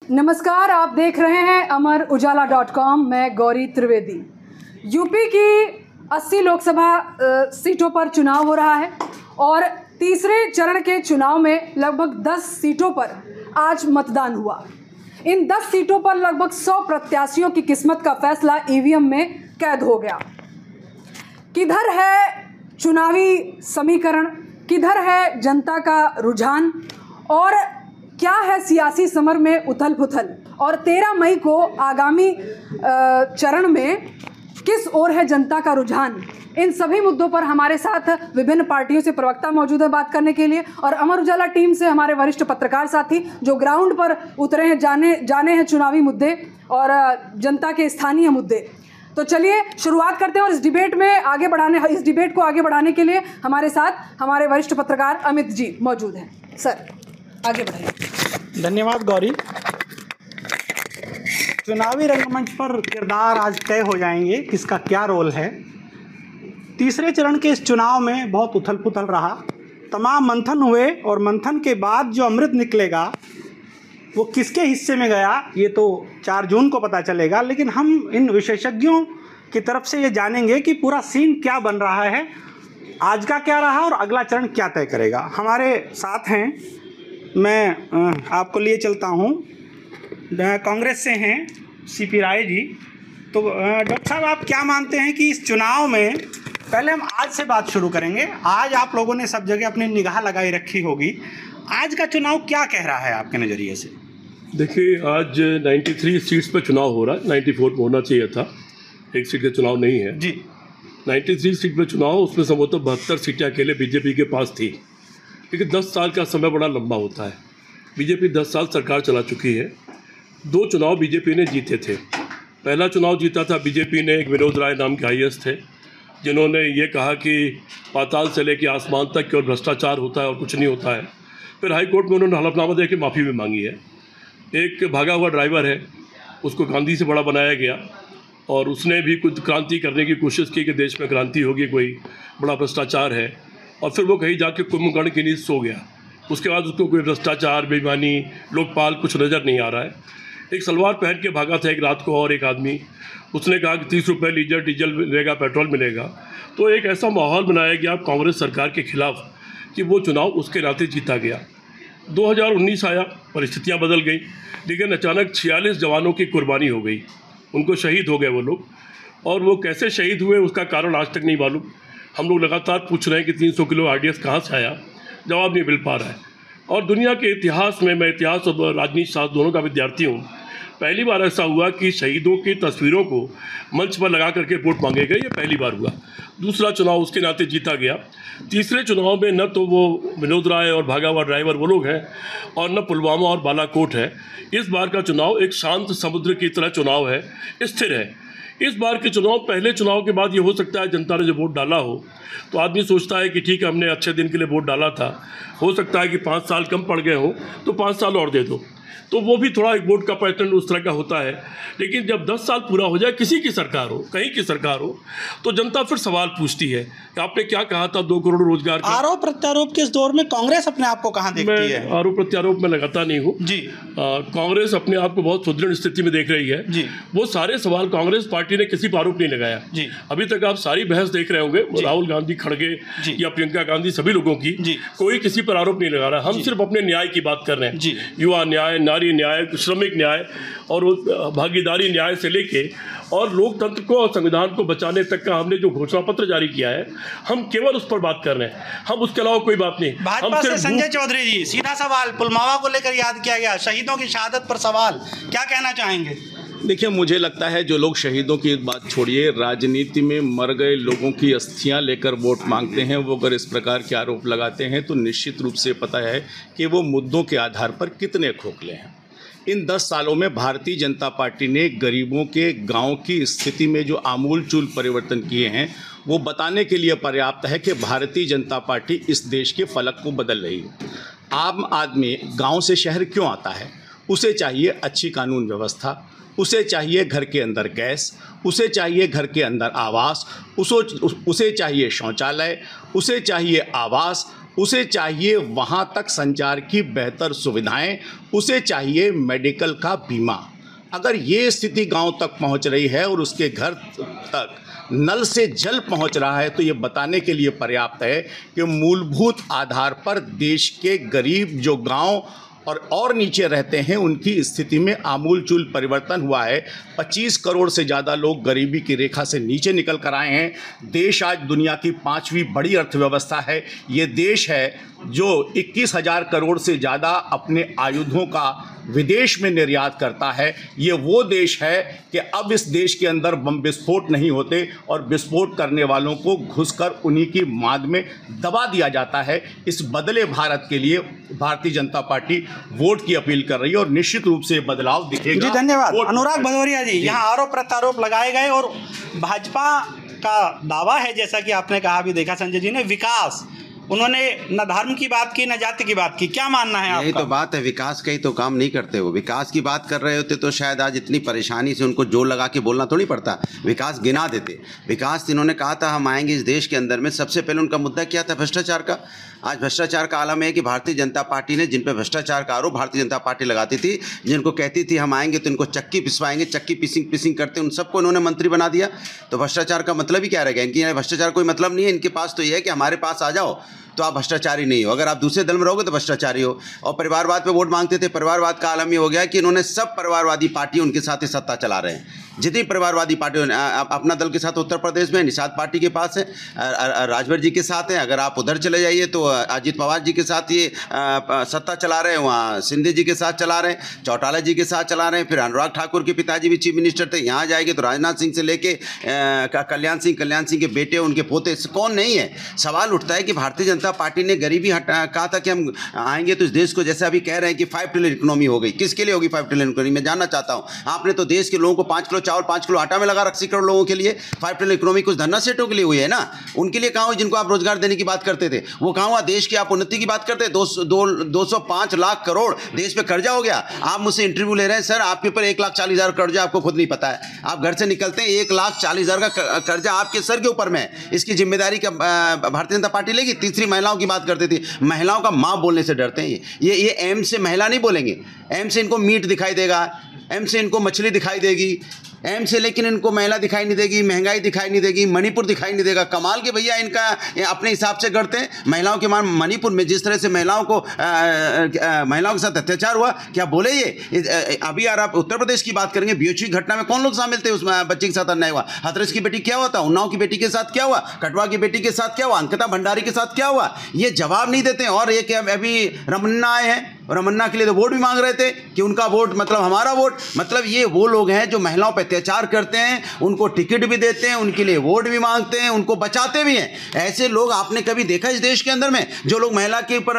नमस्कार, आप देख रहे हैं अमर उजाला.com। मैं गौरी त्रिवेदी। यूपी की 80 लोकसभा सीटों पर चुनाव हो रहा है और तीसरे चरण के चुनाव में लगभग 10 सीटों पर आज मतदान हुआ। इन 10 सीटों पर लगभग 100 प्रत्याशियों की किस्मत का फैसला ईवीएम में कैद हो गया। किधर है चुनावी समीकरण, किधर है जनता का रुझान और क्या है सियासी समर में उथल पुथल, और 13 मई को आगामी चरण में किस ओर है जनता का रुझान, इन सभी मुद्दों पर हमारे साथ विभिन्न पार्टियों से प्रवक्ता मौजूद है बात करने के लिए, और अमर उजाला टीम से हमारे वरिष्ठ पत्रकार साथी जो ग्राउंड पर उतरे हैं, जाने हैं चुनावी मुद्दे और जनता के स्थानीय मुद्दे। तो चलिए शुरुआत करते हैं और इस डिबेट को आगे बढ़ाने के लिए हमारे साथ हमारे वरिष्ठ पत्रकार अमित जी मौजूद हैं। सर आगे बढ़ाइए। धन्यवाद गौरी। चुनावी रंगमंच पर किरदार आज तय हो जाएंगे, किसका क्या रोल है। तीसरे चरण के इस चुनाव में बहुत उथल पुथल रहा, तमाम मंथन हुए और मंथन के बाद जो अमृत निकलेगा वो किसके हिस्से में गया ये तो 4 जून को पता चलेगा। लेकिन हम इन विशेषज्ञों की तरफ से ये जानेंगे कि पूरा सीन क्या बन रहा है, आज का क्या रहा और अगला चरण क्या तय करेगा। हमारे साथ हैं, मैं आपको लिए चलता हूँ, कांग्रेस से हैं सीपी राय जी। तो डॉक्टर साहब, आप क्या मानते हैं कि इस चुनाव में, पहले हम आज से बात शुरू करेंगे, आज आप लोगों ने सब जगह अपनी निगाह लगाई रखी होगी, आज का चुनाव क्या कह रहा है आपके नज़रिए से? देखिए, आज 93 सीट्स पर चुनाव हो रहा है। 94 में होना चाहिए था, एक सीट का चुनाव नहीं है जी। 93 सीट पर चुनाव, उसमें संभवतः 72 सीटें अकेले बीजेपी के पास थी। लेकिन 10 साल का समय बड़ा लंबा होता है। बीजेपी 10 साल सरकार चला चुकी है। 2 चुनाव बीजेपी ने जीते थे। पहला चुनाव जीता था बीजेपी ने, एक विनोद राय नाम के IAS थे जिन्होंने ये कहा कि पाताल से लेकर आसमान तक केवल भ्रष्टाचार होता है और कुछ नहीं होता है। फिर हाई कोर्ट में उन्होंने हलफनामा दे के माफ़ी भी मांगी है। एक भागा हुआ ड्राइवर है, उसको गांधी से बड़ा बनाया गया और उसने भी कुछ क्रांति करने की कोशिश की कि देश में क्रांति होगी, कोई बड़ा भ्रष्टाचार है, और फिर वो कहीं जाके कुंभकर्ण की नींद सो गया। उसके बाद उसको कोई भ्रष्टाचार, बेईमानी, लोकपाल कुछ नज़र नहीं आ रहा है। एक सलवार पहन के भागा था एक रात को और एक आदमी, उसने कहा कि 30 रुपये लीटर डीजल मिलेगा, पेट्रोल मिलेगा। तो एक ऐसा माहौल बनाया गया कांग्रेस सरकार के खिलाफ कि वो चुनाव उसके नाते जीता गया। 2019 आया, परिस्थितियां बदल गई, लेकिन अचानक 46 जवानों की कुर्बानी हो गई, उनको शहीद हो गए वो लोग। और वो कैसे शहीद हुए उसका कारण आज तक नहीं मालूम। हम लोग लगातार पूछ रहे हैं कि 300 किलो RDS कहाँ से आया, जवाब नहीं मिल पा रहा है। और दुनिया के इतिहास में, मैं इतिहास और राजनीति शास्त्र दोनों का विद्यार्थी हूँ, पहली बार ऐसा हुआ कि शहीदों की तस्वीरों को मंच पर लगा करके वोट मांगे गए, ये पहली बार हुआ। दूसरा चुनाव उसके नाते जीता गया। तीसरे चुनाव में न तो वो विनोद राय और भागा हुआ ड्राइवर वो लोग हैं और न पुलवामा और बालाकोट है। इस बार का चुनाव एक शांत समुद्र की तरह चुनाव है, स्थिर है। इस बार के चुनाव, पहले चुनाव के बाद ये हो सकता है जनता ने जो वोट डाला हो तो आदमी सोचता है कि ठीक है, हमने अच्छे दिन के लिए वोट डाला था, हो सकता है कि 5 साल कम पड़ गए हों तो 5 साल और दे दो। तो वो भी थोड़ा एक वोट का पैटर्न उस तरह का होता है। लेकिन जब 10 साल पूरा हो जाए, किसी की सरकार हो, कहीं की सरकार हो, तो जनता फिर सवाल पूछती है कि आपने क्या कहा था 2 करोड़ रोजगार का। आरोप प्रत्यारोप के इस दौर में कांग्रेस अपने आप को कहाँ देखती है? आरोप प्रत्यारोप में लगाता नहीं हूँ जी। कांग्रेस अपने आप को बहुत सुदृढ़ स्थिति में देख रही है जी। वो सारे सवाल कांग्रेस पार्टी ने किसी पर आरोप नहीं लगाया जी। अभी तक आप सारी बहस देख रहे होंगे, राहुल गांधी, खड़गे या प्रियंका गांधी, सभी लोगों की, कोई किसी पर आरोप नहीं लगा रहा। हम सिर्फ अपने न्याय की बात कर रहे हैं, युवा न्याय, नारी न्याय, श्रमिक न्याय और भागीदारी न्याय से लेके और लोकतंत्र को और संविधान को बचाने तक का हमने जो घोषणा पत्र जारी किया है, हम केवल उस पर बात कर रहे हैं। हम उसके अलावा कोई बात नहीं। भाजपा से संजय चौधरी जी, सीधा सवाल, पुलवामा को लेकर याद किया गया, शहीदों की शहादत पर सवाल, क्या कहना चाहेंगे? देखिए, मुझे लगता है जो लोग शहीदों की बात छोड़िए, राजनीति में मर गए लोगों की अस्थियां लेकर वोट मांगते हैं, वो अगर इस प्रकार के आरोप लगाते हैं तो निश्चित रूप से पता है कि वो मुद्दों के आधार पर कितने खोखले हैं। इन 10 सालों में भारतीय जनता पार्टी ने गरीबों के गांव की स्थिति में जो आमूलचूल परिवर्तन किए हैं, वो बताने के लिए पर्याप्त है कि भारतीय जनता पार्टी इस देश के फलक को बदल रही है। आम आदमी गांव से शहर क्यों आता है? उसे चाहिए अच्छी कानून व्यवस्था, उसे चाहिए घर के अंदर गैस, उसे चाहिए घर के अंदर आवास, उसे चाहिए शौचालय, उसे चाहिए आवास, उसे चाहिए वहाँ तक संचार की बेहतर सुविधाएं, उसे चाहिए मेडिकल का बीमा। अगर ये स्थिति गांव तक पहुंच रही है और उसके घर तक नल से जल पहुंच रहा है, तो ये बताने के लिए पर्याप्त है कि मूलभूत आधार पर देश के गरीब जो गांव और नीचे रहते हैं उनकी स्थिति में आमूलचूल परिवर्तन हुआ है। 25 करोड़ से ज़्यादा लोग गरीबी की रेखा से नीचे निकल कर आए हैं। देश आज दुनिया की 5वीं बड़ी अर्थव्यवस्था है। ये देश है जो 21,000 करोड़ से ज़्यादा अपने आयुधों का विदेश में निर्यात करता है। ये वो देश है कि अब इस देश के अंदर बम विस्फोट नहीं होते और विस्फोट करने वालों को घुसकर उन्हीं की मांद में दबा दिया जाता है। इस बदले भारत के लिए भारतीय जनता पार्टी वोट की अपील कर रही है और निश्चित रूप से बदलाव दिखेगा। जी धन्यवाद। वोट अनुराग भदौरिया जी, यहाँ आरोप प्रत्यारोप लगाए गए और भाजपा का दावा है, जैसा कि आपने कहा भी देखा संजय जी ने, विकास, उन्होंने न धर्म की बात की न जाति की बात की। क्या मानना है आपका? यही तो बात है, विकास का ही तो काम नहीं करते वो। विकास की बात कर रहे होते तो शायद आज इतनी परेशानी से उनको जोर लगा के बोलना थोड़ी पड़ता, विकास गिना देते। विकास इन्होंने कहा था हम आएंगे इस देश के अंदर में, सबसे पहले उनका मुद्दा क्या था? भ्रष्टाचार का। आज भ्रष्टाचार का आलम है कि भारतीय जनता पार्टी ने, जिन पर भ्रष्टाचार का आरोप भारतीय जनता पार्टी लगाती थी, जिनको कहती थी हम आएंगे तो इनको चक्की पिसवाएंगे, चक्की पिसिंग करते, उन सबको इन्होंने मंत्री बना दिया। तो भ्रष्टाचार का मतलब ही क्या रहेगा? इनकी भ्रष्टाचार कोई मतलब नहीं है। इनके पास तो ये है कि हमारे पास आ जाओ तो आप भ्रष्टाचारी नहीं हो, अगर आप दूसरे दल में रहोगे तो भ्रष्टाचारी हो। और परिवारवाद पे वोट मांगते थे। परिवारवाद का आलम ये हो गया कि इन्होंने सब परिवारवादी पार्टी उनके साथ ही सत्ता चला रहे हैं। जितनी परिवारवादी पार्टी, अपना दल के साथ उत्तर प्रदेश में निषाद पार्टी के पास है, राजभर जी के साथ है। अगर आप उधर चले जाइए तो अजीत पवार जी के साथ ये सत्ता चला रहे हैं, वहाँ सिंधे जी के साथ चला रहे हैं, चौटाला जी के साथ चला रहे हैं। फिर अनुराग ठाकुर के पिताजी भी चीफ मिनिस्टर थे। यहाँ जाएंगे तो राजनाथ सिंह से लेके कल्याण सिंह के बेटे, उनके पोते, कौन नहीं है। सवाल उठता है कि भारतीय जनता पार्टी ने गरीबी कहा था कि हम आएंगे तो इस देश को, जैसे अभी कह रहे हैं कि 5 ट्रिलियन इकोनॉमी हो गई। किसके लिए होगी 5 ट्रिलियन इकोनॉमी? मैं जानना चाहता हूँ। आपने तो देश के लोगों को 5 किलो चावल 5 किलो आटा में लगा 80 करोड़ लोगों के लिए। 5 ट्रिलियन इकोनॉमी कुछ धन्ना सेठों के लिए हुई है ना, उनके लिए कहाँ हुई जिनको आप रोजगार देने की बात करते थे? वो कहाँ हुआ? देश की आप उन्नति की बात करते हैं। 205 लाख करोड़ देश पे कर्जा हो गया। आप मुझसे इंटरव्यू ले रहे हैं, सर आपके ऊपर 1,40,000 कर्जा, आपको खुद नहीं पता है। आप घर से निकलते हैं 1,40,000 का कर्जा आपके सर के ऊपर में है। इसकी जिम्मेदारी का भारतीय जनता पार्टी लेगी? तीसरी महिलाओं की बात करती थी, महिलाओं का मां बोलने से डरते हैं। ये एम से महिला नहीं बोलेंगे, एम से इनको मीट दिखाई देगा, एम से इनको मछली दिखाई देगी, एम से लेकिन इनको महिला दिखाई नहीं देगी, महंगाई दिखाई नहीं देगी, मणिपुर दिखाई नहीं देगा। कमाल के भैया, इनका अपने हिसाब से करते हैं। महिलाओं के मणिपुर में जिस तरह से महिलाओं के साथ अत्याचार हुआ, क्या बोले ये? अभी यार आप उत्तर प्रदेश की बात करेंगे, बीएचयू घटना में कौन लोग शामिल थे? उस बच्चे के साथ अन्याय हुआ। हाथरस की बेटी क्या हुआ था? उन्नाव की बेटी के साथ क्या हुआ? कटवा की बेटी के साथ क्या हुआ? अंकिता भंडारी के साथ क्या हुआ? ये जवाब नहीं देते। और एक अभी रमन्ना आए हैं, रमन्ना के लिए तो वोट भी मांग रहे थे कि उनका वोट मतलब हमारा वोट। मतलब ये वो लोग हैं जो महिलाओं पर अत्याचार करते हैं, उनको टिकट भी देते हैं, उनके लिए वोट भी मांगते हैं, उनको बचाते भी हैं। ऐसे लोग आपने कभी देखा इस देश के अंदर में? जो लोग महिला के ऊपर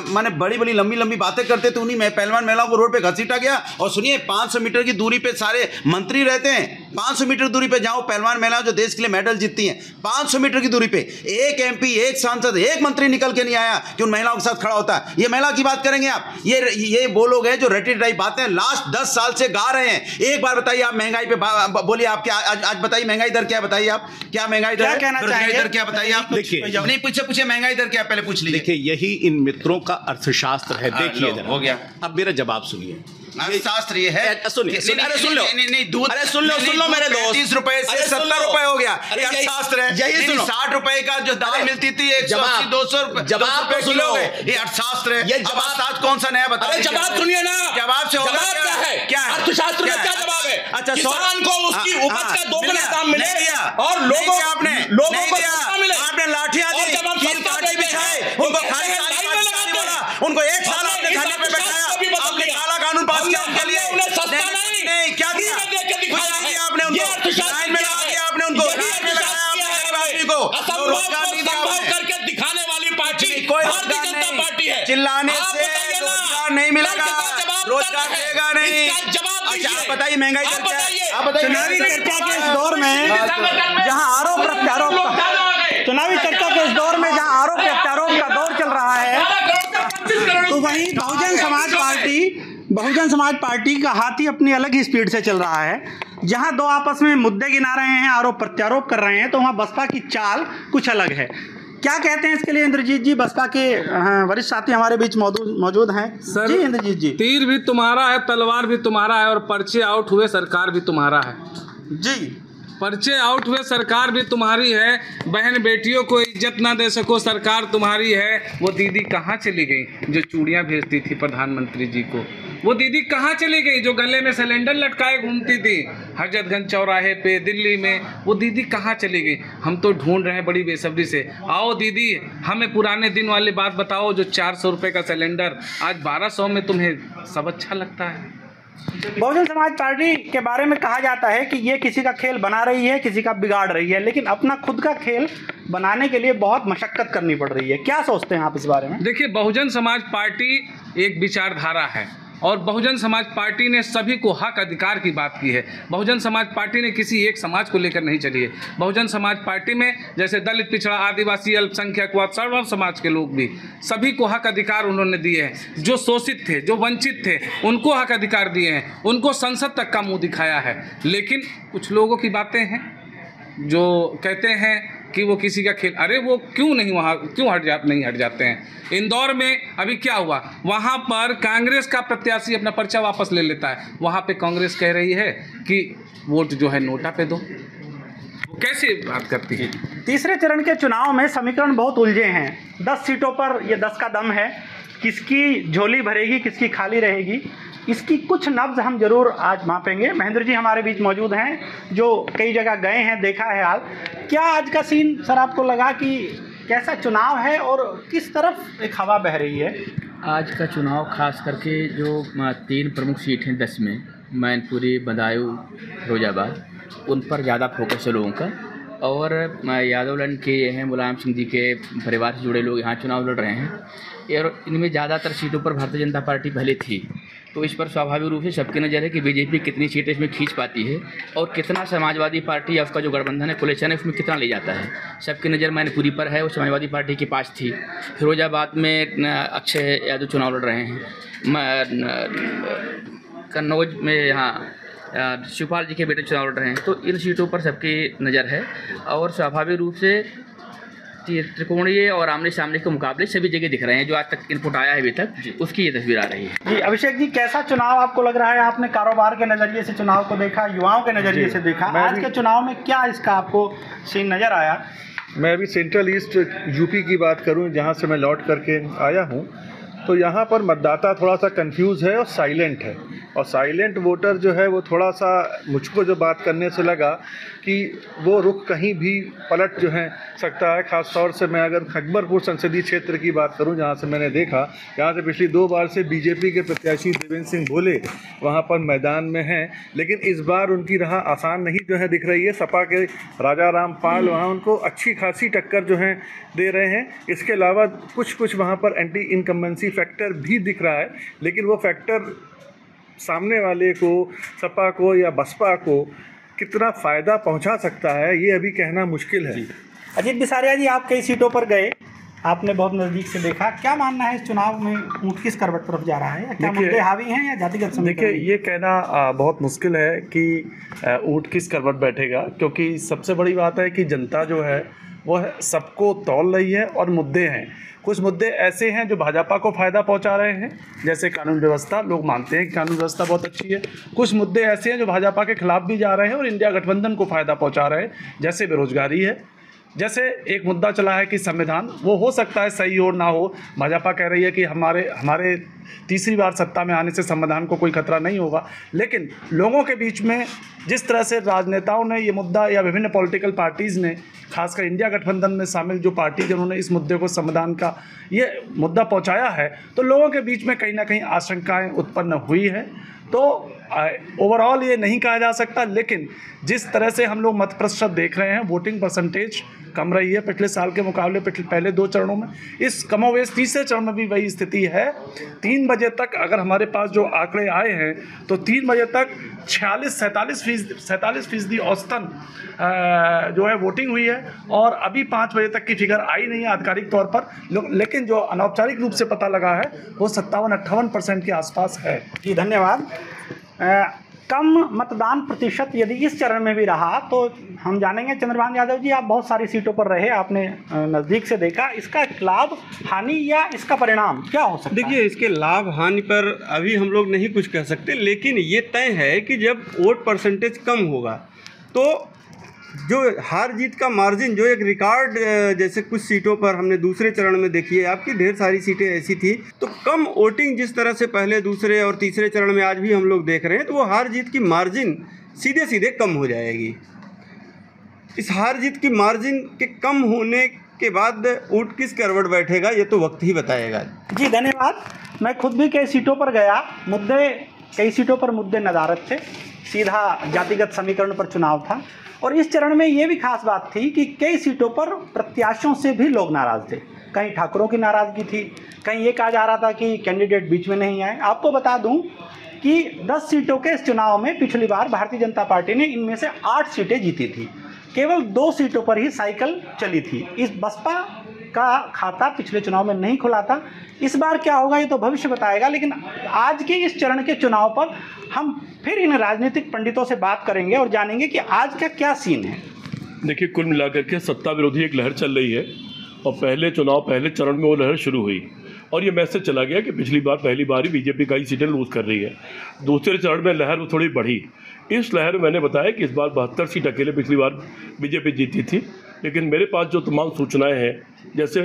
माने बड़ी बड़ी लंबी लंबी बातें करते थे, उन्हीं पहलवान महिलाओं को रोड पे घसीटा गया। और सुनिए, 500 मीटर की दूरी पे सारे मंत्री रहते हैं। 500 मीटर दूरी पे जाओ, पहलवान महिला जो देश के लिए मेडल जीतती हैं, 500 मीटर की दूरी पे एक MP, एक सांसद, एक मंत्री निकल के नहीं आया कि उन महिलाओं के साथ खड़ा होता है। ये महिला की बात करेंगे आप? ये वो लोग हैं जो रटी रटाई बातें लास्ट 10 साल से गा रहे हैं। एक बार बताइए आप महंगाई पे बोलिए, आप क्या आज बताइए महंगाई दर क्या? बताइए आप क्या महंगाई दर, कहना चाहेंगे? दर क्या बताइए आप? देखिए, नहीं पूछे महंगाई दर क्या, पहले पूछ लीजिए। देखिए, यही इन मित्रों का अर्थशास्त्र है। देखिए जरा, हो गया। अब मेरा जवाब सुनिए। शास्त्र ये है, सुनिए, अरे सुन लो, दूध, अरे सुन लो मेरे दोस्त, 30 रुपए से 70 रुपए हो गया। अर्थशास्त्र है। यही सुनो, 60 रुपए का जो दाल मिलती थी 180 200 रुपए किलो है, ये अर्थशास्त्र है। ये जवाब आज कौन सा नया बता? अरे जवाब सुनिए ना, जवाब से होगा क्या है? क्या है अर्थशास्त्र में क्या जवाब है? अच्छा, किसान को उसकी उपज का दोगुना दाम मिले और लोगों को सस्ता मिले। आपने लाठियां दी, कील काटे बिछाए, उनको खाली उनको 1 साल आपने धरने पे बैठाया, आपने काला कानून पास किया उनके लिए। सस्ता नहीं क्या किया आपने? उनको लाइन में लगा दिया आपने, उनको रोजगार नहीं दिया करके दिखाने वाली पार्टी कोई भारतीय जनता पार्टी है। चिल्लाने से रोजगार नहीं मिलेगा, रोजगार देगा नहीं। अच्छा, आप बताइए महंगाई दर क्या है? आप बताइए। चुनावी चर्चा के इस दौर में जहां आरोप प्रत्यारोप चुनावी चर्चा के इस दौर में जहां आरोप प्रत्यारोप का दौर चल रहा है, तो वहीं बहुजन समाज पार्टी का हाथी अपनी अलग ही स्पीड से चल रहा है। जहां दो आपस में मुद्दे गिना रहे हैं, आरोप प्रत्यारोप कर रहे हैं, तो वहां बसपा की चाल कुछ अलग है। क्या कहते हैं इसके लिए इंद्रजीत जी, बसपा के वरिष्ठ साथी हमारे बीच मौजूद हैं। सर, जी इंद्रजीत जी। तीर भी तुम्हारा है, तलवार भी तुम्हारा है, और पर्चे आउट हुए सरकार भी तुम्हारा है। जी, पर्चे आउट हुए सरकार भी तुम्हारी है। बहन बेटियों को इज्जत ना दे सको सरकार तुम्हारी है। वो दीदी कहाँ चली गई जो चूड़ियाँ भेजती थी प्रधानमंत्री जी को? वो दीदी कहाँ चली गई जो गले में सिलेंडर लटकाए घूमती थी हजरतगंज चौराहे पे दिल्ली में? वो दीदी कहाँ चली गई? हम तो ढूंढ रहे हैं बड़ी बेसब्री से। आओ दीदी, हमें पुराने दिन वाली बात बताओ, जो 400 रुपये का सिलेंडर आज 1200 में तुम्हें सब अच्छा लगता है? बहुजन समाज पार्टी के बारे में कहा जाता है कि ये किसी का खेल बना रही है, किसी का बिगाड़ रही है, लेकिन अपना खुद का खेल बनाने के लिए बहुत मशक्कत करनी पड़ रही है। क्या सोचते हैं आप इस बारे में? देखिए, बहुजन समाज पार्टी एक विचारधारा है और बहुजन समाज पार्टी ने सभी को हक अधिकार की बात की है। बहुजन समाज पार्टी ने किसी एक समाज को लेकर नहीं चली है। बहुजन समाज पार्टी में जैसे दलित, पिछड़ा, आदिवासी, अल्पसंख्यक व सर्व समाज के लोग भी, सभी को हक अधिकार उन्होंने दिए हैं। जो शोषित थे, जो वंचित थे, उनको हक अधिकार दिए हैं, उनको संसद तक का मुंह दिखाया है। लेकिन कुछ लोगों की बातें हैं जो कहते हैं कि वो किसी का खेल, अरे वो क्यों नहीं वहाँ क्यों नहीं हट जाते हैं? इंदौर में अभी क्या हुआ? वहाँ पर कांग्रेस का प्रत्याशी अपना पर्चा वापस ले लेता है। वहाँ पे कांग्रेस कह रही है कि वोट जो है नोटा पे दो। वो कैसे बात करती है? तीसरे चरण के चुनाव में समीकरण बहुत उलझे हैं। 10 सीटों पर ये 10 का दम है। किसकी झोली भरेगी, किसकी खाली रहेगी, इसकी कुछ नब्ज हम जरूर आज मापेंगे। महेंद्र जी हमारे बीच मौजूद हैं जो कई जगह गए हैं, देखा है हाल। क्या आज का सीन सर आपको लगा कि कैसा चुनाव है और किस तरफ एक हवा बह रही है? आज का चुनाव खास करके जो 3 प्रमुख सीट हैं 10 में, मैनपुरी, बदायूं, फिरोजाबाद, उन पर ज़्यादा फोकस है लोगों का। और यादव लैंड के ये हैं, मुलायम सिंह जी के परिवार से जुड़े लोग यहाँ चुनाव लड़ रहे हैं और इनमें ज़्यादातर सीटों पर भारतीय जनता पार्टी पहले थी, तो इस पर स्वाभाविक रूप से सबकी नज़र है कि बीजेपी कितनी सीटें इसमें खींच पाती है और कितना समाजवादी पार्टी या उसका जो गठबंधन है, कोलिशन है, उसमें कितना ले जाता है। सबकी नज़र मैनपुरी पर है, वो समाजवादी पार्टी के पास थी। फिरोजाबाद में अक्षय यादव चुनाव लड़ रहे हैं। कन्नौज में यहाँ शिवपाल जी के बेटे चुनाव लड़ रहे हैं। तो इन सीटों पर सबकी नज़र है और स्वाभाविक रूप से त्रिकोणीय और आमने सामने के मुकाबले सभी जगह दिख रहे हैं। जो आज तक इनपुट आया है अभी तक, उसकी ये तस्वीर आ रही है। जी अभिषेक जी, कैसा चुनाव आपको लग रहा है? आपने कारोबार के नज़रिए से चुनाव को देखा, युवाओं के नज़रिए से देखा, आज के चुनाव में क्या इसका आपको सीन नज़र आया? मैं अभी सेंट्रल ईस्ट यूपी की बात करूं, जहां से मैं लौट करके आया हूं, तो यहाँ पर मतदाता थोड़ा सा कंफ्यूज है और साइलेंट है। और साइलेंट वोटर जो है वो थोड़ा सा, मुझको जो बात करने से लगा कि वो रुख कहीं भी पलट जो है सकता है। ख़ास तौर से मैं अगर खगबरपुर संसदीय क्षेत्र की बात करूं, जहां से मैंने देखा, यहाँ से पिछली 2 बार से बीजेपी के प्रत्याशी देवेंद्र सिंह भोले वहाँ पर मैदान में हैं, लेकिन इस बार उनकी राह आसान नहीं जो है दिख रही है। सपा के राजा राम पाल वहाँ उनको अच्छी खासी टक्कर जो है दे रहे हैं। इसके अलावा कुछ वहाँ पर एंटी इनकम्बेंसी फैक्टर भी दिख रहा है, लेकिन वो फैक्टर सामने वाले को, सपा को या बसपा को कितना फ़ायदा पहुंचा सकता है, ये अभी कहना मुश्किल है। अजीत बिसारिया जी, आप कई सीटों पर गए, आपने बहुत नज़दीक से देखा, क्या मानना है इस चुनाव में ऊँट किस करवट तरफ जा रहा है? या क्या मुद्दे हावी हैं या जातिगत समीकरण? देखिए, ये कहना बहुत मुश्किल है कि ऊँट किस करवट बैठेगा, क्योंकि सबसे बड़ी बात है कि जनता जो है वो सबको तौल रही है और मुद्दे हैं। कुछ मुद्दे ऐसे हैं जो भाजपा को फ़ायदा पहुंचा रहे हैं, जैसे कानून व्यवस्था, लोग मानते हैं कि कानून व्यवस्था बहुत अच्छी है। कुछ मुद्दे ऐसे हैं जो भाजपा के खिलाफ भी जा रहे हैं और इंडिया गठबंधन को फ़ायदा पहुंचा रहे हैं, जैसे बेरोजगारी है। जैसे एक मुद्दा चला है कि संविधान, वो हो सकता है सही हो ना हो, भाजपा कह रही है कि हमारे तीसरी बार सत्ता में आने से संविधान को कोई खतरा नहीं होगा, लेकिन लोगों के बीच में जिस तरह से राजनेताओं ने ये मुद्दा या विभिन्न पॉलिटिकल पार्टीज़ ने, खासकर इंडिया गठबंधन में शामिल जो पार्टी जिन्होंने इस मुद्दे को संविधान का ये मुद्दा पहुंचाया है, तो लोगों के बीच में कहीं ना कहीं आशंकाएं उत्पन्न हुई है। तो ओवरऑल ये नहीं कहा जा सकता, लेकिन जिस तरह से हम लोग मत प्रतिशत देख रहे हैं, वोटिंग परसेंटेज कम रही है पिछले साल के मुकाबले पहले 2 चरणों में। इस कमोवेश तीसरे चरण में भी वही स्थिति है। 3 बजे तक अगर हमारे पास जो आंकड़े आए हैं, तो 3 बजे तक 47% औसतन जो है वोटिंग हुई है, और अभी 5 बजे तक की फिगर आई नहीं है आधिकारिक तौर पर, लेकिन जो अनौपचारिक रूप से पता लगा है वो 57-58% के आसपास है। जी धन्यवाद। कम मतदान प्रतिशत यदि इस चरण में भी रहा तो हम जानेंगे। चंद्रभान यादव जी, आप बहुत सारी सीटों पर रहे, आपने नज़दीक से देखा, इसका लाभ हानि या इसका परिणाम क्या हो सकता है? देखिए, इसके लाभ हानि पर अभी हम लोग नहीं कुछ कह सकते, लेकिन ये तय है कि जब वोट परसेंटेज कम होगा तो जो हार जीत का मार्जिन, जो एक रिकॉर्ड जैसे कुछ सीटों पर हमने दूसरे चरण में देखी है, आपकी ढेर सारी सीटें ऐसी थी, तो कम वोटिंग जिस तरह से पहले दूसरे और तीसरे चरण में आज भी हम लोग देख रहे हैं, तो वो हार जीत की मार्जिन सीधे सीधे कम हो जाएगी। इस हार जीत की मार्जिन के कम होने के बाद ऊँट किस करवट बैठेगा ये तो वक्त ही बताएगा। जी धन्यवाद। मैं खुद भी कई सीटों पर गया, कई सीटों पर मुद्दे नदारत थे, सीधा जातिगत समीकरण पर चुनाव था। और इस चरण में ये भी खास बात थी कि कई सीटों पर प्रत्याशियों से भी लोग नाराज़ थे। कहीं ठाकुरों की नाराज़गी थी, कहीं ये कहा जा रहा था कि कैंडिडेट बीच में नहीं आए। आपको बता दूं कि 10 सीटों के इस चुनाव में पिछली बार भारतीय जनता पार्टी ने इनमें से 8 सीटें जीती थी। केवल 2 सीटों पर ही साइकिल चली थी। इस बसपा का खाता पिछले चुनाव में नहीं खुला था। इस बार क्या होगा ये तो भविष्य बताएगा, लेकिन आज के इस चरण के चुनाव पर हम फिर इन राजनीतिक पंडितों से बात करेंगे और जानेंगे कि आज का क्या सीन है। देखिए, कुल मिलाकर के सत्ता विरोधी एक लहर चल रही है और पहले चरण में वो लहर शुरू हुई और ये मैसेज चला गया कि पिछली बार पहली बार ही बीजेपी कई सीटें लूज़ कर रही है। दूसरे चरण में लहर थोड़ी बढ़ी। इस लहर में मैंने बताया कि इस बार 72 सीट अकेले पिछली बार बीजेपी जीती थी, लेकिन मेरे पास जो तमाम सूचनाएं हैं, जैसे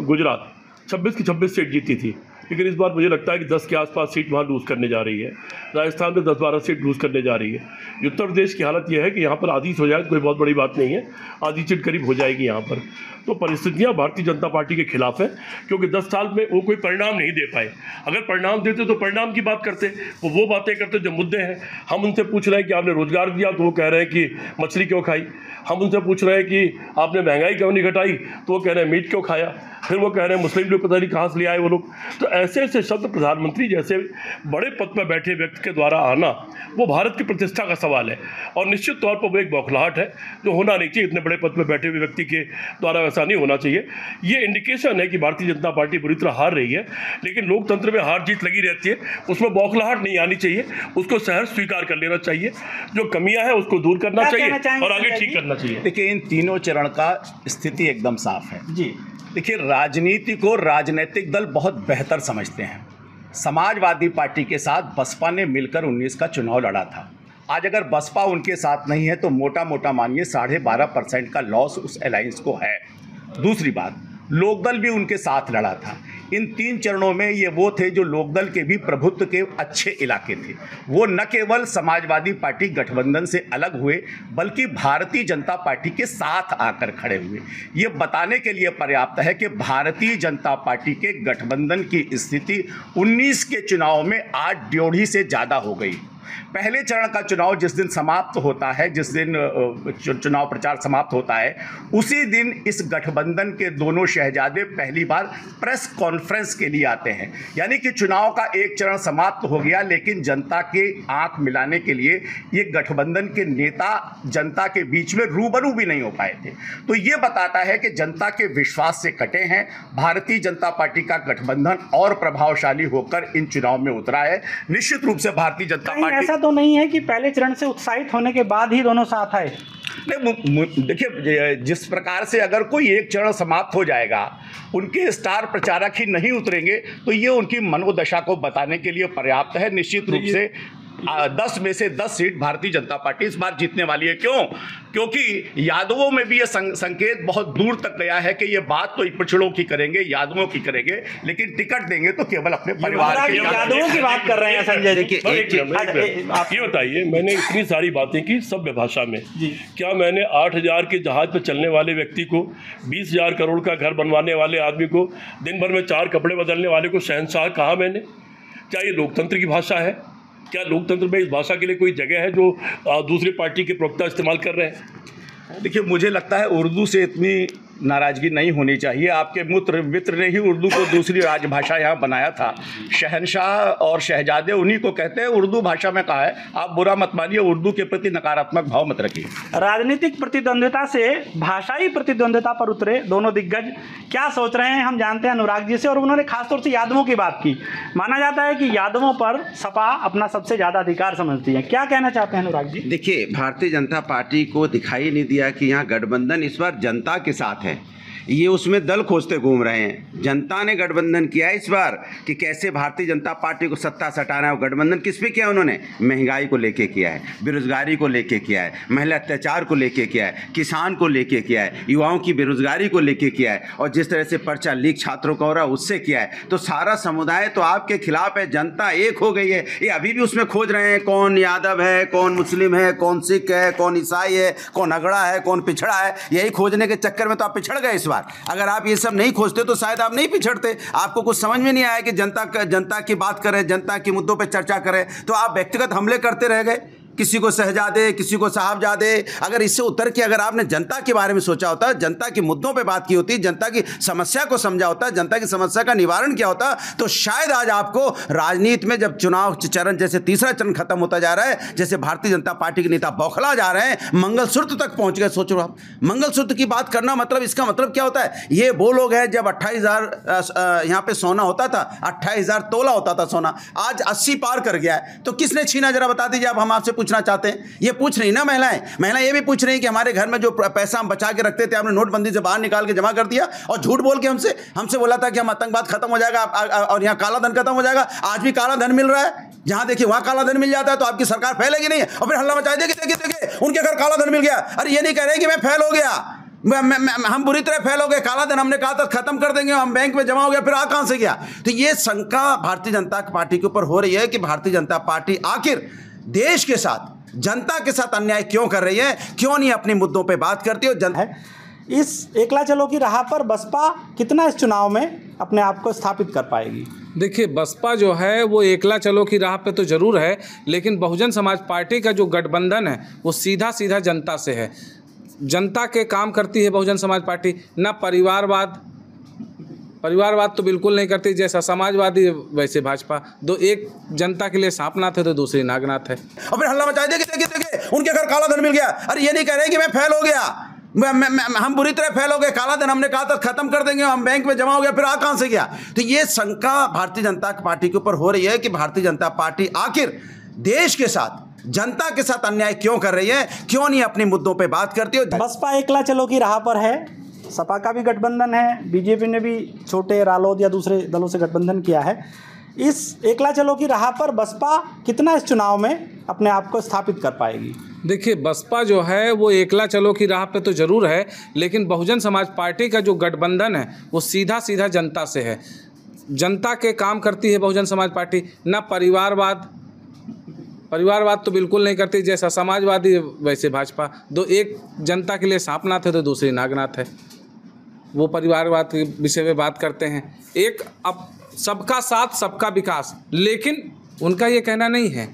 गुजरात 26 की 26 सीट जीती थी, लेकिन इस बार मुझे लगता है कि 10 के आसपास सीट वहाँ लूज़ करने जा रही है। राजस्थान में 10-12 सीट लूज़ करने जा रही है। उत्तर प्रदेश की हालत यह है कि यहाँ पर आधी हो जाए तो कोई बहुत बड़ी बात नहीं है, आधी सीट करीब हो जाएगी यहाँ पर। तो परिस्थितियाँ भारतीय जनता पार्टी के खिलाफ हैं, क्योंकि 10 साल में वो कोई परिणाम नहीं दे पाए। अगर परिणाम देते तो परिणाम की बात करते, वो बातें करते जो मुद्दे हैं। हम उनसे पूछ रहे हैं कि आपने रोज़गार दिया तो वो कह रहे हैं कि मछली क्यों खाई। हम उनसे पूछ रहे हैं कि आपने महंगाई क्यों नहीं घटाई तो वो कह रहे हैं मीट क्यों खाया। फिर वो कह रहे हैं मुस्लिम लोग पता नहीं कहाँ से ले आए वो लोग। तो ऐसे ऐसे शब्द प्रधानमंत्री जैसे बड़े पद पर बैठे व्यक्ति के द्वारा आना, वो भारत की प्रतिष्ठा का सवाल है और निश्चित तौर पर वो एक बौखलाहट है जो होना नहीं चाहिए। इतने बड़े पद पर बैठे हुए व्यक्ति के द्वारा ऐसा नहीं होना चाहिए। ये इंडिकेशन है कि भारतीय जनता पार्टी बुरी तरह हार रही है, लेकिन लोकतंत्र में हार जीत लगी रहती है, उसमें बौखलाहट नहीं आनी चाहिए, उसको सहर्ष स्वीकार कर लेना चाहिए। जो कमियां हैं उसको दूर करना चाहिए और आगे ठीक करना चाहिए। देखिए, इन तीनों चरण का स्थिति एकदम साफ है जी। देखिए, राजनीति को राजनीतिक दल बहुत बेहतर समझते हैं। समाजवादी पार्टी के साथ बसपा ने मिलकर 19 का चुनाव लड़ा था। आज अगर बसपा उनके साथ नहीं है तो मोटा मोटा मानिए 12.5% का लॉस उस अलायंस को है। दूसरी बात, लोकदल भी उनके साथ लड़ा था। इन 3 चरणों में ये वो थे जो लोकदल के भी प्रभुत्व के अच्छे इलाके थे। वो न केवल समाजवादी पार्टी गठबंधन से अलग हुए, बल्कि भारतीय जनता पार्टी के साथ आकर खड़े हुए। ये बताने के लिए पर्याप्त है कि भारतीय जनता पार्टी के गठबंधन की स्थिति 19 के चुनाव में 8 ड्योढ़ी से ज़्यादा हो गई। पहले चरण का चुनाव जिस दिन समाप्त होता है, जिस दिन चुनाव प्रचार समाप्त होता है, उसी दिन इस गठबंधन के दोनों शहजादे पहली बार प्रेस कॉन्फ्रेंस के लिए आते हैं। यानी कि चुनाव का एक चरण समाप्त हो गया, लेकिन जनता के आंख मिलाने के लिए ये गठबंधन के नेता जनता के बीच में रूबरू भी नहीं हो पाए थे। तो ये बताता है कि जनता के विश्वास से कटे हैं। भारतीय जनता पार्टी का गठबंधन और प्रभावशाली होकर इन चुनाव में उतरा है। निश्चित रूप से भारतीय जनता पार्टी, ऐसा तो नहीं है कि पहले चरण से उत्साहित होने के बाद ही दोनों साथ आए। नहीं, देखिए, जिस प्रकार से अगर कोई एक चरण समाप्त हो जाएगा, उनके स्टार प्रचारक ही नहीं उतरेंगे, तो ये उनकी मनोदशा को बताने के लिए पर्याप्त है। निश्चित रूप से 10 में से 10 सीट भारतीय जनता पार्टी इस बार जीतने वाली है। क्यों? क्योंकि यादवों में भी ये संकेत बहुत दूर तक गया है कि ये बात तो पिछड़ों की करेंगे, यादवों की करेंगे, लेकिन टिकट देंगे तो केवल अपने परिवार के यादवों की बात कर रहे हैं संजय जी। आप ये बताइए, मैंने इतनी सारी बातें की सभ्य भाषा में, क्या मैंने 8,000 के जहाज पर चलने वाले व्यक्ति को, 20,000 करोड़ का घर बनवाने वाले आदमी को, दिन भर में 4 कपड़े बदलने वाले को शहंशाह कहा मैंने? क्या ये लोकतंत्र की भाषा है? क्या लोकतंत्र में इस भाषा के लिए कोई जगह है जो दूसरी पार्टी के प्रवक्ता इस्तेमाल कर रहे हैं? देखिए, मुझे लगता है उर्दू से इतनी नाराज़गी नहीं होनी चाहिए। आपके मित्र ने ही उर्दू को दूसरी राजभाषा यहाँ बनाया था। शहनशाह और शहजादे उन्हीं को कहते हैं, उर्दू भाषा में कहा है। आप बुरा मत मानिए, उर्दू के प्रति नकारात्मक भाव मत रखिए। राजनीतिक प्रतिद्वंद्विता से भाषाई प्रतिद्वंद्विता पर उतरे दोनों दिग्गज क्या सोच रहे हैं, हम जानते हैं अनुराग जी से। और उन्होंने खासतौर से यादवों की बात की। माना जाता है कि यादवों पर सपा अपना सबसे ज़्यादा अधिकार समझती है। क्या कहना चाहते हैं अनुराग जी? देखिए, भारतीय जनता पार्टी को दिखाई नहीं दिया कि यहाँ गठबंधन इस बार जनता के साथ है। ये उसमें दल खोजते घूम रहे हैं। जनता ने गठबंधन किया है इस बार कि कैसे भारतीय जनता पार्टी को सत्ता सटाना है। गठबंधन किस पे किया उन्होंने? महंगाई को लेके किया है, बेरोजगारी को लेके किया है, महिला अत्याचार को लेके किया है, किसान को लेके किया है, युवाओं की बेरोजगारी को लेके किया है, और जिस तरह से पर्चा लीक छात्रों का हो रहा है उससे किया है। तो सारा समुदाय तो आपके खिलाफ है, जनता एक हो गई है। ये अभी भी उसमें खोज रहे हैं कौन यादव है, कौन मुस्लिम है, कौन सिख है, कौन ईसाई है, कौन अगड़ा है, कौन पिछड़ा है। यही खोजने के चक्कर में तो आप पिछड़ गए इस बार। अगर आप ये सब नहीं खोजते तो शायद आप नहीं पिछड़ते। आपको कुछ समझ में नहीं आया कि जनता की बात करें, जनता के मुद्दों पे चर्चा करें, तो आप व्यक्तिगत हमले करते रह गए। किसी को शहजादे, किसी को साहबजादे। अगर इससे उतर के अगर आपने जनता के बारे में सोचा होता, जनता के मुद्दों पे बात की होती, जनता की समस्या को समझा होता, जनता की समस्या का निवारण किया होता, तो शायद आज आपको राजनीति में जब चुनाव चरण जैसे तीसरा चरण खत्म होता जा रहा है, जैसे भारतीय जनता पार्टी के नेता बौखला जा रहे हैं, मंगलसूत्र तक पहुंच गए। सोचो आप, मंगलसूत्र की बात करना मतलब इसका मतलब क्या होता है? ये वो लोग हैं जब 28,000 यहाँ पे सोना होता था, 28,000 तोला होता था सोना, आज 80 पार कर गया है। तो किसने छीना? जरा बता दीजिए आप। हम आपसे पूछना चाहते हैं। ये पूछ रही ना महिलाएं ये भी पूछ रही कि हमारे घर में जो पैसा हम बचा के रखते थे, आपने नोटबंदी से बाहर निकाल के जमा कर दिया और झूठ बोल के हमसे बोला था कि हम आतंकवाद खत्म हो जाएगा और यहाँ काला धन खत्म हो जाएगा। आज भी काला धन मिल रहा है, जहां देखिए वहां काला धन मिल जाता है। तो आपकी सरकार फैलेगी नहीं, और फिर हल्ला मचा देगी, देखिए उनके घर काला धन मिल गया। अरे ये नहीं कह रहे कि मैं फेल हो गया, हम बुरी तरह फैल हो गए, काला धन हमने कहा था खत्म कर देंगे, हम बैंक में जमा हो गया, फिर आ कहां से गया? तो ये शंका भारतीय जनता पार्टी के ऊपर हो रही है कि भारतीय जनता पार्टी आखिर देश के साथ, जनता के साथ अन्याय क्यों कर रही है, क्यों नहीं अपने मुद्दों पे बात करती हो। जनता है इस एकला चलो की राह पर बसपा कितना इस चुनाव में अपने आप को स्थापित कर पाएगी? देखिए, बसपा जो है वो एकला चलो की राह पे तो ज़रूर है, लेकिन बहुजन समाज पार्टी का जो गठबंधन है वो सीधा सीधा जनता से है। जनता के काम करती है बहुजन समाज पार्टी। ना परिवारवाद तो बिल्कुल नहीं करती, जैसा समाजवादी वैसे भाजपा। दो, एक जनता के लिए सांपनाथ है तो दूसरी नागनाथ है। और फिर हल्ला मचा देगी, देखिए उनके घर काला धन मिल गया। अरे ये नहीं कह रहे कि मैं फेल हो गया, हम बुरी तरह फेल हो गए, काला धन हमने कहा था खत्म कर देंगे, हम बैंक में जमा हो गया, फिर आ कहां से गया? तो ये शंका भारतीय जनता पार्टी के ऊपर हो रही है कि भारतीय जनता पार्टी आखिर देश के साथ, जनता के साथ अन्याय क्यों कर रही है, क्यों नहीं अपने मुद्दों पे बात करती हो। बसपा एकला चलो की राह पर है, सपा का भी गठबंधन है, बीजेपी ने भी छोटे रालोद या दूसरे दलों से गठबंधन किया है। इस एकला चलो की राह पर बसपा कितना इस चुनाव में अपने आप को स्थापित कर पाएगी? देखिए, बसपा जो है वो एकला चलो की राह पे तो ज़रूर है, लेकिन बहुजन समाज पार्टी का जो गठबंधन है वो सीधा सीधा जनता से है। जनता के काम करती है बहुजन समाज पार्टी। ना परिवारवाद तो बिल्कुल नहीं करती, जैसा समाजवादी वैसे भाजपा। दो, एक जनता के लिए सांपनाथ है तो दूसरी नागनाथ है। वो परिवारवाद के विषय में बात करते हैं। एक अब सबका साथ सबका विकास, लेकिन उनका ये कहना नहीं है।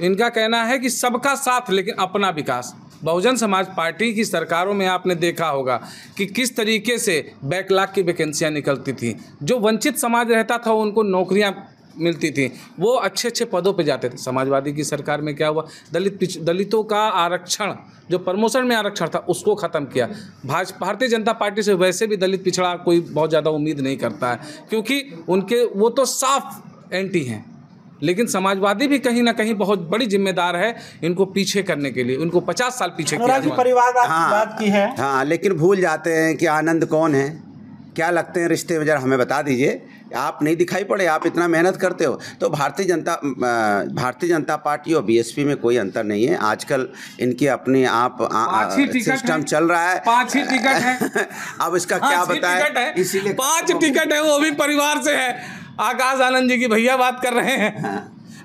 इनका कहना है कि सबका साथ लेकिन अपना विकास। बहुजन समाज पार्टी की सरकारों में आपने देखा होगा कि किस तरीके से बैकलॉग की वैकेंसियाँ निकलती थी। जो वंचित समाज रहता था उनको नौकरियाँ मिलती थी, वो अच्छे अच्छे पदों पे जाते थे। समाजवादी की सरकार में क्या हुआ? दलितों का आरक्षण, जो प्रमोशन में आरक्षण था, उसको ख़त्म किया। भारतीय जनता पार्टी से वैसे भी दलित पिछड़ा कोई बहुत ज़्यादा उम्मीद नहीं करता है, क्योंकि वो तो साफ एंटी हैं। लेकिन समाजवादी भी कहीं ना कहीं बहुत बड़ी जिम्मेदार है इनको पीछे करने के लिए। उनको 50 साल पीछे किया। परिवारवाद की है। हाँ, लेकिन भूल जाते हैं कि आनंद कौन है, क्या लगते हैं रिश्ते में, जरा हमें बता दीजिए। आप नहीं दिखाई पड़े, आप इतना मेहनत करते हो। तो भारतीय जनता पार्टी और बीएसपी में कोई अंतर नहीं है। आजकल इनके अपने आप सिस्टम चल रहा है। 5 ही टिकट है। अब इसका क्या बताएं, इसीलिए 5 टिकट है, वो भी परिवार से है। आकाश आनंद जी की भैया बात कर रहे हैं।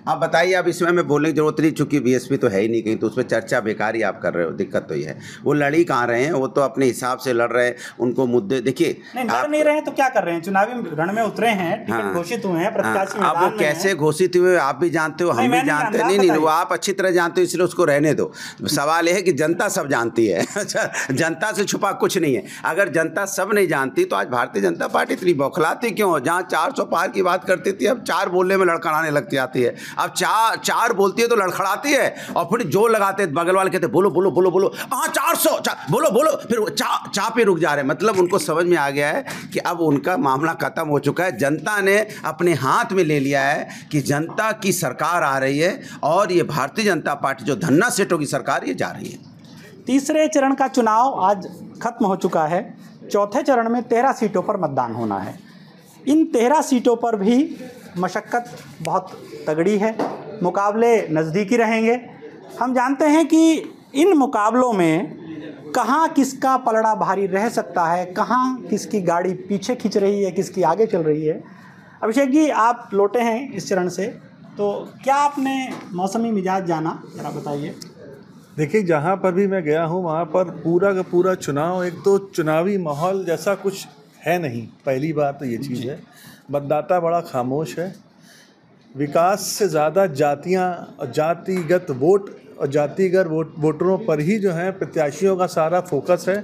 आप बताइए, अब इसमें मैं बोलने की जरूरत नहीं, चूंकि बीएसपी तो है ही नहीं कहीं, तो उस पर चर्चा बेकार ही आप कर रहे हो। दिक्कत तो ये है, वो लड़ ही कहाँ रहे हैं, वो तो अपने हिसाब से लड़ रहे हैं। उनको मुद्दे देखिए, नहीं लड़ नहीं रहे हैं तो क्या कर रहे हैं, चुनावी रण में उतरे हैं, टिकट घोषित हुए हैं, प्रत्याशी अब वो कैसे घोषित हुए आप भी जानते हो, हम भी जानते हैं। नहीं, वो आप अच्छी तरह जानते हो, इसलिए उसको रहने दो। सवाल यह है कि जनता सब जानती है। जनता से छुपा कुछ नहीं है। अगर जनता सब नहीं जानती तो आज भारतीय जनता पार्टी इतनी बौखलाती क्यों हो? जहाँ 400 पार की बात करती थी, अब 4 बोलने में लड़खड़ाने लगती आती है। अब 4 बोलती है तो लड़खड़ाती है, और फिर जोर लगाते बगल वाले कहते बोलो बोलो बोलो बोलो, हाँ 400 बोलो बोलो, फिर चा पे रुक जा रहे हैं। मतलब उनको समझ में आ गया है कि अब उनका मामला खत्म हो चुका है। जनता ने अपने हाथ में ले लिया है कि जनता की सरकार आ रही है, और ये भारतीय जनता पार्टी जो धन्ना सेठों की सरकार, ये जा रही है। तीसरे चरण का चुनाव आज खत्म हो चुका है। चौथे चरण में 13 सीटों पर मतदान होना है। इन 13 सीटों पर भी मशक्क़त बहुत तगड़ी है, मुकाबले नज़दीकी रहेंगे। हम जानते हैं कि इन मुकाबलों में कहाँ किसका पलड़ा भारी रह सकता है, कहाँ किसकी गाड़ी पीछे खींच रही है, किसकी आगे चल रही है। अभिषेक जी, आप लौटे हैं इस चरण से, तो क्या आपने मौसमी मिजाज जाना, जरा बताइए। देखिए, जहाँ पर भी मैं गया हूँ वहाँ पर पूरा का पूरा चुनाव, एक तो चुनावी माहौल जैसा कुछ है नहीं। पहली बात तो ये चीज़ है। मतदाता बड़ा खामोश है। विकास से ज़्यादा जातियाँ और जातिगत वोट और जातिगत वोटरों पर ही जो है प्रत्याशियों का सारा फोकस है।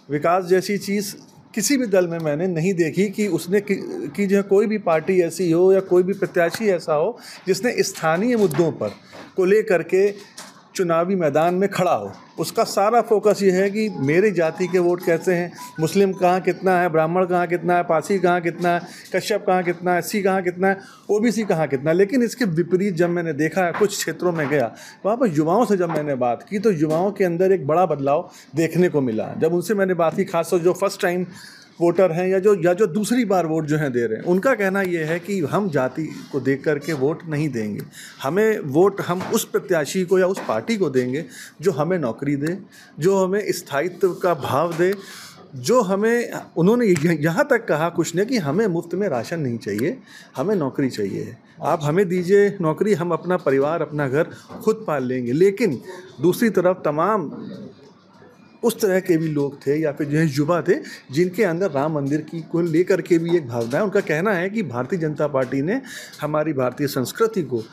विकास जैसी चीज़ किसी भी दल में मैंने नहीं देखी कि उसने कि जो कोई भी पार्टी ऐसी हो या कोई भी प्रत्याशी ऐसा हो जिसने स्थानीय मुद्दों पर को लेकर के चुनावी मैदान में खड़ा हो। उसका सारा फोकस ये है कि मेरी जाति के वोट कैसे हैं, मुस्लिम कहाँ कितना है, ब्राह्मण कहाँ कितना है, पासी कहाँ कितना है, कश्यप कहाँ कितना है, एससी कहाँ कितना है, ओबीसी कहाँ कितना है। लेकिन इसके विपरीत जब मैंने देखा है, कुछ क्षेत्रों में गया, वहाँ पर युवाओं से जब मैंने बात की तो युवाओं के अंदर एक बड़ा बदलाव देखने को मिला। जब उनसे मैंने बात की, खासतौर जो फर्स्ट टाइम वोटर हैं या जो दूसरी बार वोट जो हैं दे रहे हैं, उनका कहना ये है कि हम जाति को देख करके वोट नहीं देंगे। हमें वोट हम उस प्रत्याशी को या उस पार्टी को देंगे जो हमें नौकरी दे, जो हमें स्थायित्व का भाव दे, जो हमें, उन्होंने यहाँ तक कहा कुछ ने कि हमें मुफ्त में राशन नहीं चाहिए, हमें नौकरी चाहिए। आप हमें दीजिए नौकरी, हम अपना परिवार, अपना घर खुद पाल लेंगे। लेकिन दूसरी तरफ तमाम उस तरह के भी लोग थे या फिर जो है युवा थे जिनके अंदर राम मंदिर की को लेकर के भी एक भावना है। उनका कहना है कि भारतीय जनता पार्टी ने हमारी भारतीय संस्कृति को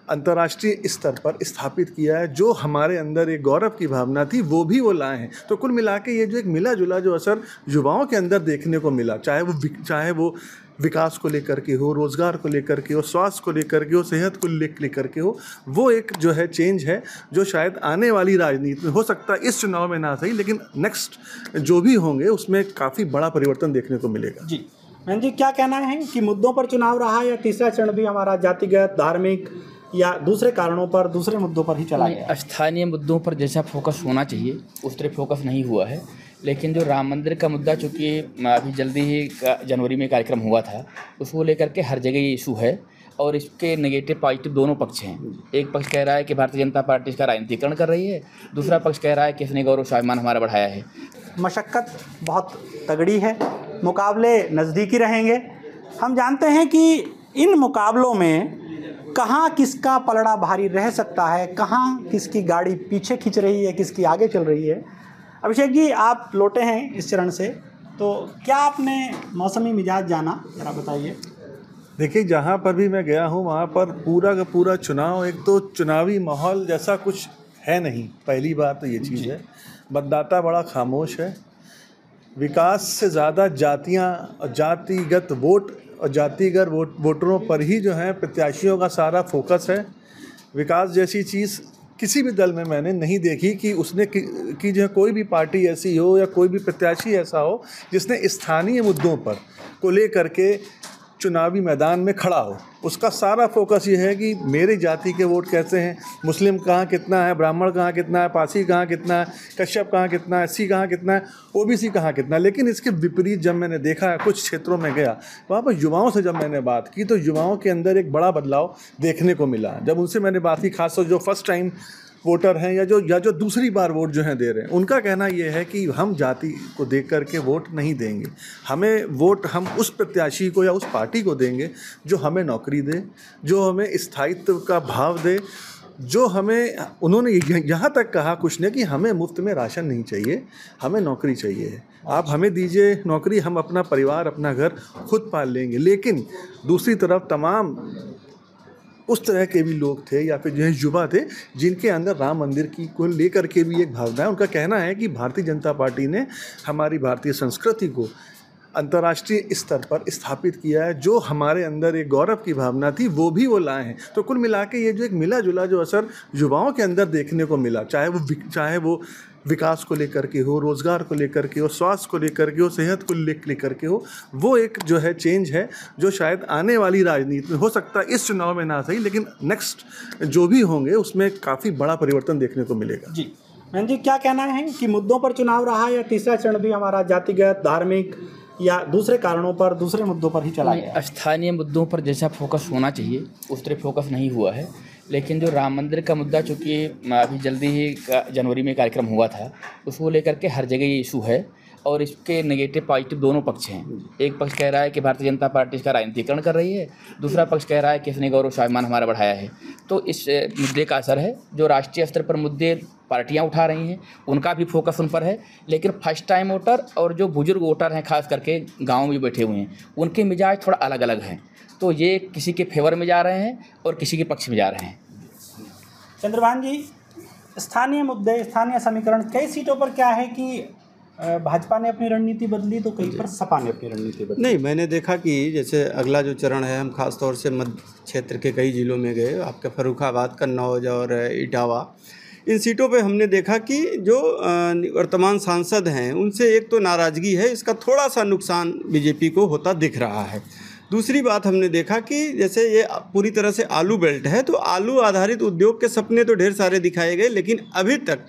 अंतर्राष्ट्रीय स्तर पर स्थापित किया है। जो हमारे अंदर एक गौरव की भावना थी वो भी वो लाए हैं। तो कुल मिला के ये जो एक मिला जुला जो असर युवाओं के अंदर देखने को मिला, चाहे वो विकास को लेकर के हो, रोज़गार को लेकर के हो, स्वास्थ्य को लेकर के हो, सेहत को लेकर के हो, वो एक जो है चेंज है जो शायद आने वाली राजनीति में हो सकता है, इस चुनाव में ना सही लेकिन नेक्स्ट जो भी होंगे उसमें काफ़ी बड़ा परिवर्तन देखने को मिलेगा। जी मैन जी, क्या कहना है कि मुद्दों पर चुनाव रहा या तीसरा चरण भी हमारा जातिगत, धार्मिक या दूसरे कारणों पर, दूसरे मुद्दों पर ही चला गया? स्थानीय मुद्दों पर जैसा फोकस होना चाहिए उस तरह फोकस नहीं हुआ है। लेकिन जो राम मंदिर का मुद्दा, चूँकि अभी जल्दी ही जनवरी में कार्यक्रम हुआ था, उसको लेकर के हर जगह ये इशू है और इसके नेगेटिव पॉजिटिव दोनों पक्ष हैं। एक पक्ष कह रहा है कि भारतीय जनता पार्टी इसका राजनीतिकरण कर रही है, दूसरा पक्ष कह रहा है कि इसने गौरव स्वाभिमान हमारा बढ़ाया है। मशक्क़त बहुत तगड़ी है, मुकाबले नज़दीकी रहेंगे। हम जानते हैं कि इन मुकाबलों में कहाँ किसका पलड़ा भारी रह सकता है, कहाँ किसकी गाड़ी पीछे खींच रही है, किसकी आगे चल रही है। अभिषेक जी, आप लौटे हैं इस चरण से, तो क्या आपने मौसमी मिजाज जाना, जरा बताइए। देखिए, जहाँ पर भी मैं गया हूँ वहाँ पर पूरा का पूरा चुनाव, एक तो चुनावी माहौल जैसा कुछ है नहीं। पहली बात तो ये चीज़ है। मतदाता बड़ा खामोश है। विकास से ज़्यादा जातियाँ और जातिगत वोट और जातिगत वोटरों पर ही जो है प्रत्याशियों का सारा फोकस है। विकास जैसी चीज़ किसी भी दल में मैंने नहीं देखी कि उसने कि जो है कोई भी पार्टी ऐसी हो या कोई भी प्रत्याशी ऐसा हो जिसने स्थानीय मुद्दों पर को लेकर के चुनावी मैदान में खड़ा हो। उसका सारा फोकस ये है कि मेरी जाति के वोट कैसे हैं, मुस्लिम कहाँ कितना है, ब्राह्मण कहाँ कितना है, पासी कहाँ कितना है, कश्यप कहाँ कितना है, एससी कहाँ कितना है, ओबीसी कहाँ कितना है। लेकिन इसके विपरीत जब मैंने देखा है, कुछ क्षेत्रों में गया, वहाँ पर युवाओं से जब मैंने बात की तो युवाओं के अंदर एक बड़ा बदलाव देखने को मिला। जब उनसे मैंने बात की, खासतौर जो फर्स्ट टाइम वोटर हैं या जो दूसरी बार वोट जो है दे रहे हैं, उनका कहना ये है कि हम जाति को देख करके वोट नहीं देंगे, हमें वोट हम उस प्रत्याशी को या उस पार्टी को देंगे जो हमें नौकरी दे, जो हमें स्थायित्व का भाव दे, जो हमें, उन्होंने यहाँ तक कहा कुछ ने कि हमें मुफ्त में राशन नहीं चाहिए, हमें नौकरी चाहिए, आप हमें दीजिए नौकरी, हम अपना परिवार अपना घर खुद पाल लेंगे। लेकिन दूसरी तरफ तमाम उस तरह के भी लोग थे या फिर जो है युवा थे जिनके अंदर राम मंदिर की को लेकर के भी एक भावना है। उनका कहना है कि भारतीय जनता पार्टी ने हमारी भारतीय संस्कृति को अंतर्राष्ट्रीय स्तर पर स्थापित किया है, जो हमारे अंदर एक गौरव की भावना थी वो भी वो लाए हैं। तो कुल मिला के ये जो एक मिला जुला जो असर युवाओं के अंदर देखने को मिला, चाहे वो विकास को लेकर के हो, रोज़गार को लेकर के हो, स्वास्थ्य को लेकर के हो, सेहत को लेकर के हो, वो एक जो है चेंज है जो शायद आने वाली राजनीति में हो सकता है, इस चुनाव में ना सही लेकिन नेक्स्ट जो भी होंगे उसमें काफ़ी बड़ा परिवर्तन देखने को मिलेगा। जी मैम जी, क्या कहना है कि मुद्दों पर चुनाव रहा या तीसरा चरण भी हमारा जातिगत, धार्मिक या दूसरे कारणों पर, दूसरे मुद्दों पर ही चला गया? स्थानीय मुद्दों पर जैसा फोकस होना चाहिए उस तरह फोकस नहीं हुआ है, लेकिन जो राम मंदिर का मुद्दा, चूँकि अभी जल्दी ही जनवरी में कार्यक्रम हुआ था, उसको लेकर के हर जगह ये इशू है और इसके नेगेटिव पॉजिटिव दोनों पक्ष हैं। एक पक्ष कह रहा है कि भारतीय जनता पार्टी इसका राजनीतिकरण कर रही है, दूसरा पक्ष कह रहा है कि इसने गौरव स्वाभिमान हमारा बढ़ाया है। तो इस मुद्दे का असर है, जो राष्ट्रीय स्तर पर मुद्दे पार्टियां उठा रही हैं उनका भी फोकस उन पर है, लेकिन फर्स्ट टाइम वोटर और जो बुजुर्ग वोटर हैं खास करके गाँव में बैठे हुए हैं, उनके मिजाज थोड़ा अलग अलग हैं। तो ये किसी के फेवर में जा रहे हैं और किसी के पक्ष में जा रहे हैं। चंद्रभान जी, स्थानीय मुद्दे, स्थानीय समीकरण, कई सीटों पर क्या है कि भाजपा ने अपनी रणनीति बदली तो कई पर सपा ने अपनी रणनीति बदली। नहीं, मैंने देखा कि जैसे अगला जो चरण है, हम खास तौर से मध्य क्षेत्र के कई जिलों में गए, आपका फर्रुखाबाद, कन्नौज और इटावा, इन सीटों पे हमने देखा कि जो वर्तमान सांसद हैं उनसे एक तो नाराज़गी है, इसका थोड़ा सा नुकसान बीजेपी को होता दिख रहा है। दूसरी बात हमने देखा कि जैसे ये पूरी तरह से आलू बेल्ट है, तो आलू आधारित उद्योग के सपने तो ढेर सारे दिखाए गए, लेकिन अभी तक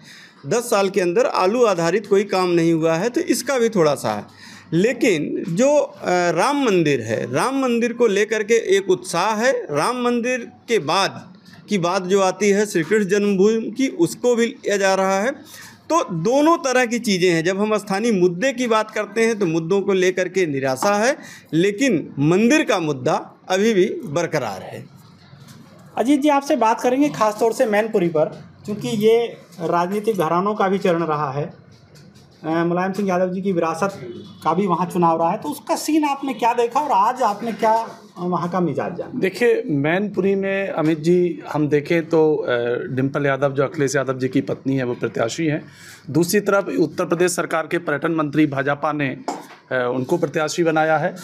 10 साल के अंदर आलू आधारित कोई काम नहीं हुआ है, तो इसका भी थोड़ा सा है। लेकिन जो राम मंदिर है, राम मंदिर को लेकर के एक उत्साह है। राम मंदिर के बाद की बात जो आती है श्री कृष्ण जन्मभूमि की, उसको भी लिया जा रहा है। तो दोनों तरह की चीज़ें हैं। जब हम स्थानीय मुद्दे की बात करते हैं तो मुद्दों को लेकर के निराशा है, लेकिन मंदिर का मुद्दा अभी भी बरकरार है। अजीत जी, आपसे बात करेंगे खासतौर से मैनपुरी पर, क्योंकि ये राजनीतिक घरानों का भी चरण रहा है, मुलायम सिंह यादव जी की विरासत का भी वहाँ चुनाव रहा है, तो उसका सीन आपने क्या देखा और आज आपने क्या वहाँ का मिजाज जाना? देखिए, मैनपुरी में अमित जी हम देखें तो डिम्पल यादव जो अखिलेश यादव जी की पत्नी है वो प्रत्याशी हैं। दूसरी तरफ उत्तर प्रदेश सरकार के पर्यटन मंत्री भाजपा ने उनको प्रत्याशी बनाया है।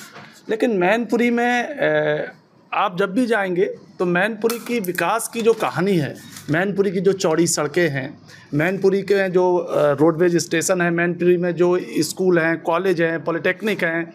लेकिन मैनपुरी में आप जब भी जाएंगे तो मैनपुरी की विकास की जो कहानी है, मैनपुरी की जो चौड़ी सड़कें हैं, मैनपुरी के जो रोडवेज स्टेशन है, मैनपुरी में जो स्कूल हैं, कॉलेज हैं, पॉलिटेक्निक हैं,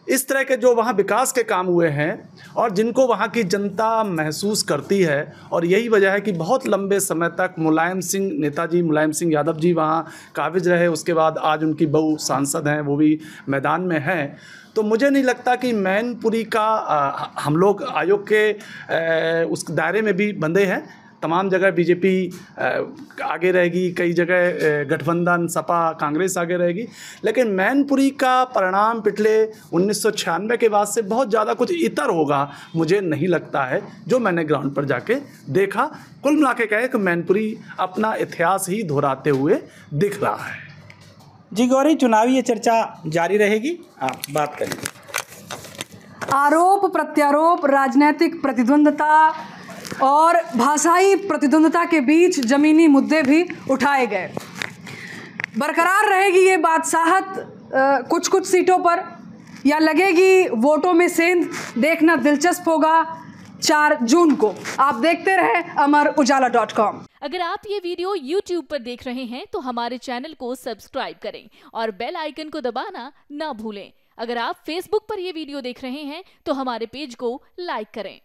इस तरह के जो वहाँ विकास के काम हुए हैं और जिनको वहाँ की जनता महसूस करती है, और यही वजह है कि बहुत लंबे समय तक नेताजी मुलायम सिंह यादव जी वहाँ काबिज रहे। उसके बाद आज उनकी बहू सांसद हैं, वो भी मैदान में हैं। तो मुझे नहीं लगता कि मैनपुरी का हम लोग आयोग के उस दायरे में भी बंधे हैं। तमाम जगह बीजेपी आगे रहेगी, कई जगह गठबंधन सपा कांग्रेस आगे रहेगी, लेकिन मैनपुरी का परिणाम पिछले 1996 के बाद से बहुत ज़्यादा कुछ इतर होगा मुझे नहीं लगता है, जो मैंने ग्राउंड पर जाके देखा। कुल मिला के कहे कि मैनपुरी अपना इतिहास ही दोहराते हुए दिख रहा है। जी गौरी, चुनावी ये चर्चा जारी रहेगी, आप बात करें। आरोप प्रत्यारोप, राजनीतिक प्रतिद्वंदता और भाषाई प्रतिद्वंदता के बीच जमीनी मुद्दे भी उठाए गए। बरकरार रहेगी ये बादशाहत कुछ कुछ सीटों पर, या लगेगी वोटों में सेंध? देखना दिलचस्प होगा 4 जून को। आप देखते रहे अमरउजाला.com। अगर आप ये वीडियो YouTube पर देख रहे हैं तो हमारे चैनल को सब्सक्राइब करें और बेल आइकन को दबाना ना भूलें। अगर आप Facebook पर ये वीडियो देख रहे हैं तो हमारे पेज को लाइक करें।